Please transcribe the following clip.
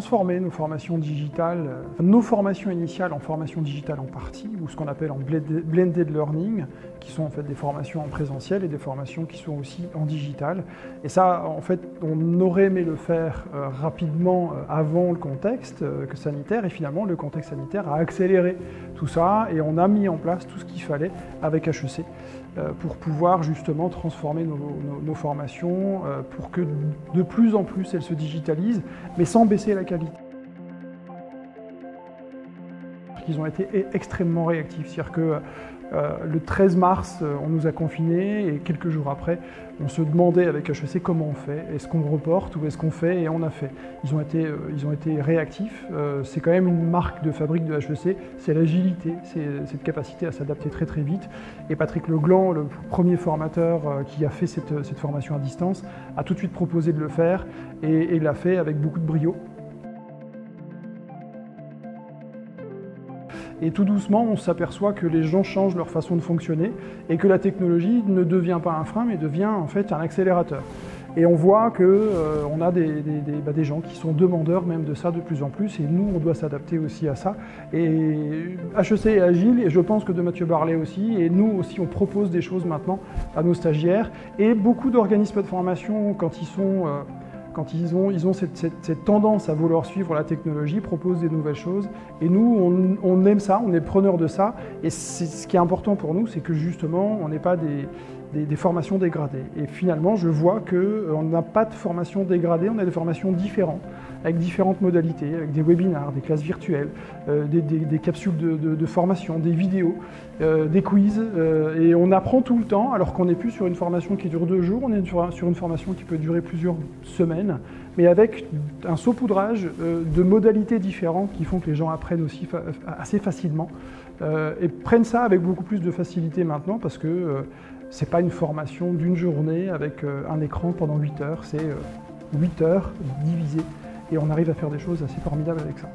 transformé nos formations digitales, nos formations initiales en formations digitales en partie, ou ce qu'on appelle en blended learning, qui sont en fait des formations en présentiel et des formations qui sont aussi en digital. Et ça, en fait, on aurait aimé le faire rapidement avant le contexte sanitaire, et finalement le contexte sanitaire a accéléré tout ça, et on a mis en place tout ce qu'il fallait avec HEC pour pouvoir justement transformer nos formations, pour que de plus en plus elles se digitalisent, mais sans baisser la qualité. Ils ont été extrêmement réactifs, c'est-à-dire que le 13 mars, on nous a confinés et quelques jours après, on se demandait avec HEC comment on fait, est-ce qu'on reporte ou est-ce qu'on fait, et on a fait. Ils ont été réactifs, c'est quand même une marque de fabrique de HEC, c'est l'agilité, c'est cette capacité à s'adapter très très vite. Et Patrick Legland, le premier formateur qui a fait cette formation à distance, a tout de suite proposé de le faire et l'a fait avec beaucoup de brio. Et tout doucement, on s'aperçoit que les gens changent leur façon de fonctionner et que la technologie ne devient pas un frein, mais devient en fait un accélérateur. Et on voit qu'on a des gens qui sont demandeurs même de ça de plus en plus, et nous, on doit s'adapter aussi à ça. Et HEC est agile, et je pense que de Mathieu Barlet aussi, et nous aussi, on propose des choses maintenant à nos stagiaires. Et beaucoup d'organismes de formation, quand ils ont cette tendance à vouloir suivre la technologie, proposent des nouvelles choses. Et nous, on aime ça, on est preneurs de ça. Et ce qui est important pour nous, c'est que justement, on n'ait pas des formations dégradées. Et finalement, je vois qu'on n'a pas de formation dégradée, on a des formations différentes, avec différentes modalités, avec des webinars, des classes virtuelles, des capsules de formation, des vidéos, des quiz. Et on apprend tout le temps, alors qu'on n'est plus sur une formation qui dure 2 jours, on est sur une formation qui peut durer plusieurs semaines, mais avec un saupoudrage de modalités différentes qui font que les gens apprennent aussi assez facilement et prennent ça avec beaucoup plus de facilité maintenant, parce que c'est pas une formation d'une journée avec un écran pendant 8 heures, c'est 8 heures divisées, et on arrive à faire des choses assez formidables avec ça.